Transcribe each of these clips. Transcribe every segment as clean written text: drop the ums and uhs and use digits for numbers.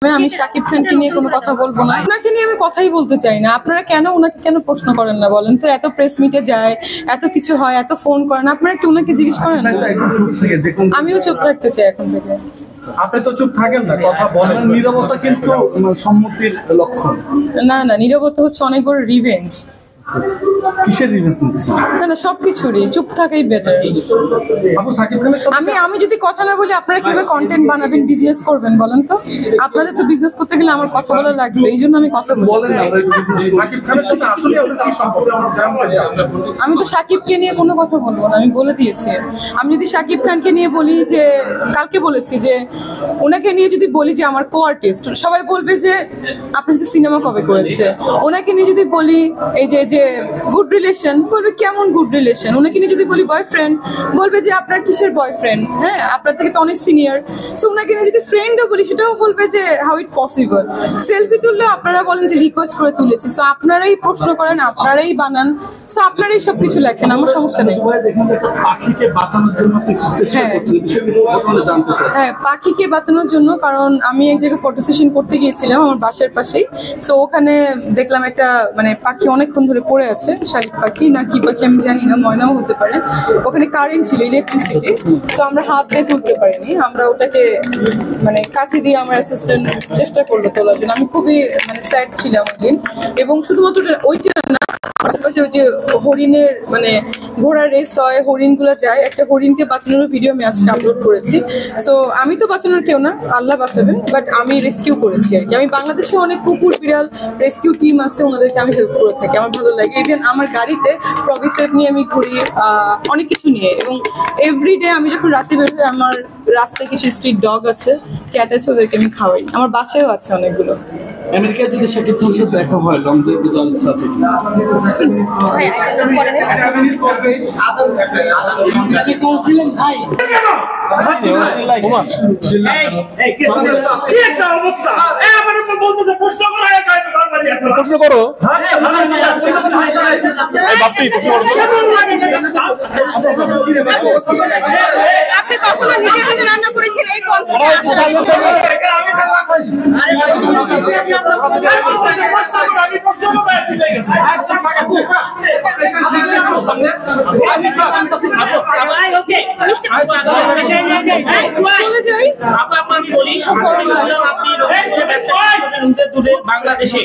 আমি শাকিব খানকে নিয়ে কোনো কথা বলবো না, ওনাকে নিয়ে আমি কথাই বলতে চাই না। আপনারা কেন ওনাকে কেন প্রশ্ন করেন না বলেন তো? এত প্রেস মিটে যায়, এত কিছু হয়, এত ফোন করেন, আপনারা একটু ওনাকে জিজ্ঞেস করেন না। আমিও চুপ থাকতে চাই এখন থেকে। আপনি তো চুপ থাকেন না, কথা বলেন। নীরবতা কিন্তু সম্মতির লক্ষণ। না না, নীরবতা হচ্ছে অনেক বড় রিভেঞ্জ। কিসের রিভেঞ্জ নিচ্ছেন? না না, সবকিছুরই চুপ থাকাই বেটার। আপু সাকিব খানের সাথে আমি যদি কথা না বলি আপনারা কিভাবে কন্টেন্ট বানাবেন, বিজনেস করবেন বলেন তো? আপনাদের তো বিজনেস করতে গেলে আমার কথা বলা লাগবে, এই জন্য আমি কথা বলেন না। সাকিব খানের সাথে আসলে আপনার কি সম্পর্ক জানতে চাই। আমি তো সাকিবকে নিয়ে কোনো কথা বলবো না, আমি বলে দিয়েছি। আমি যদি সাকিব খানকে নিয়ে বলি যে, কালকে বলেছি যে ওনাকে নিয়ে যদি বলি যে আমার কো আর্টিস্ট, সবাই বলবে যে আপনার সাথে সিনেমা কবে করেছে। ওনাকে নিয়ে যদি বলি এই যে গুড রিলেশন, বলবে কেমন গুড রিলেশন। ওনাকে নিয়ে যদি বলি বয়ফ্রেন্ড, বলবে যে আপনার কিসের বয়ফ্রেন্ড, হ্যাঁ আপনার থেকে তো অনেক সিনিয়র। সো ওনাকে নিয়ে যদি ফ্রেন্ডও বলি, সেটাও বলবে যে হাউ ইট পসিবল। সেলফি তুললে আপনারা বলেন যে রিকোয়েস্ট করে তুলেছি। সো আপনারাই প্রশ্ন করেন, আপনারাই বানান, সো আপনারাই সবকিছু লেখেন, আমার সমস্যা নেই। পাখিকে বাঁচানোর জন্য হ্যাঁ, পাখিকে বাঁচানোর জন্য, কারণ আমি এক জায়গায় ফটো সেশন করতে গিয়েছিলাম আমার বাসার পাশেই। সো ওখানে দেখলাম একটা পাখি অনেকক্ষণ ধরে পড়ে আছে, শালিক পাখি না কি পাখি আমি জানি না, ময়নাও হতে পারে। ওখানে কারেন্ট ছিল, ইলেকট্রিসিটি। তো আমরা হাত দিয়ে তুলতে পারিনি, আমরা ওটাকে কাঠি দিয়ে আমার অ্যাসিস্ট্যান্ট চেষ্টা করলো তোলার জন্য। আমি খুবই স্যাড ছিলাম ওই দিন। এবং শুধুমাত্র ওইটা না, আশেপাশে ওই যে হরিণের ঘোড়ার রেস হয়, হরিণগুলো যায়, একটা হরিণকে বাঁচানোর ভিডিও আমি আজকে আপলোড করেছি। সো আমি তো বাঁচানোর কেউ না, আল্লাহ বাঁচাবেন, বাট আমি রেস্কিউ করেছি আর কি। আমি বাংলাদেশে অনেক কুকুর বিড়াল রেস্কিউ টিম আছে, ওনাদেরকে আমি হেল্প করে থাকি, আমার ভালো লাগে। ইভেন আমার গাড়িতে প্রভিসেট নিয়ে আমি ঘুরি, অনেক কিছু নিয়ে। এবং এভরিডে আমি যখন রাতে বের হই, আমার রাস্তায় কিছু স্ট্রিট ডগ আছে, ক্যাট আছে, ওদেরকে আমি খাওয়াই। আমার বাসায়ও আছে অনেকগুলো। আমেরিকায় যদি শাকিব খানের সাথে দেখা হয়, লং ড্রাইভে যাওয়ার ইচ্ছা আছে কি? প্রশ্ন করো। আপনি কখনো নিজের হাতে রান্না করেছেন এই কনসেপ্টে? বাংলাদেশে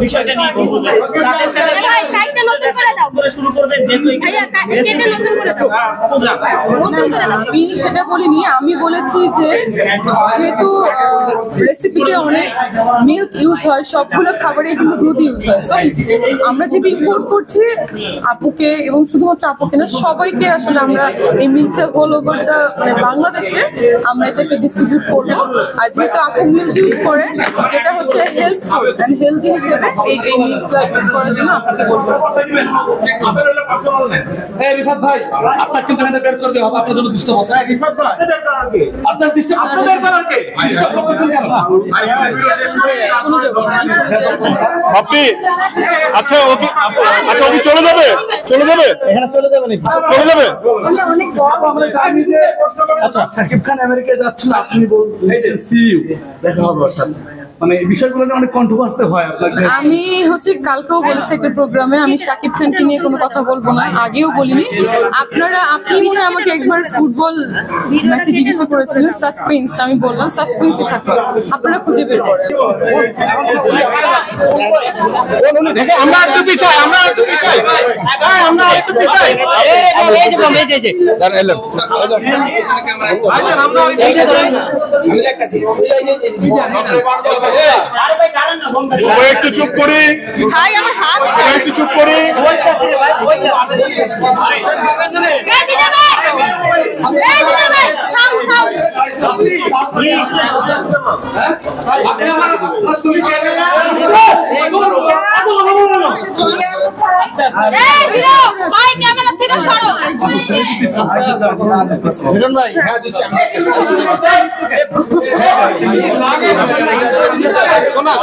বিষয়টা নিয়ে শুরু করবেন, আমি সেটা বলিনি। আমি বলেছি যে যেহেতু রেসিপিতে অনেক মিল্ক ইউজ হয়, সবগুলো খাবারে কিন্তু দুধ ইউজ হয়। সো আমরা যেহেতু ইম্পোর্ট করছি আপুকে, এবং শুধুমাত্র আপুকে না, সবাইকে আসলে আমরা এই মিল্কটা হোল ওভার দ্য বাংলাদেশে আমরা এটাকে ডিস্ট্রিবিউট করবো। আর যেহেতু আপু মিল্ক ইউজ করে, যেটা হচ্ছে হেলথফুল অ্যান্ড হেলদি হিসেবে, এই মিল্কটা ইউজ করার জন্য আপনাকে বলবো। রিফাত ভাই, আপনার কিন্তু এখানে বের করতে হবে, আপনার জন্য ডিস্টার্ব হচ্ছে। রিফাত ভাই, আপনার ডিস্টার্ব আপনি বের করার কে? ডিস্টার্ব করতেছেন কেন? আপনি আচ্ছা ওকে, আচ্ছা ওকে চলে যাবে, চলে যাবে, এখানে চলে যাবে নাকি? চলে যাবে। আমরা জানি যে আচ্ছা শাকিব খান আমেরিকায় যাচ্ছেন, আপনি বলছেন সি ইউ, দেখা হবে অর্থাৎ এই বিষয়গুলো নিয়ে অনেক কন্ট্রোভার্সি হয় আপনাদের। আমি কালকেও বলেছি একটা প্রোগ্রামে, আমি শাকিব খানকে নিয়ে কোনো কথা বলবো না, আগেও বলিনি। আপনি মনে হয় আমাকে একবার ফুটবল ম্যাচে জিজ্ঞাসা করেছিলেন সাসপেন্স, আমি বললাম সাসপেন্সে থাকো, আপনারা খুঁজে বের করেন। আমরা একটু পিছাই, আমরা একটু পিছাই, আমরা একটু পিছাই। একটু চুপ করি, একটু চুপ করি। শোনা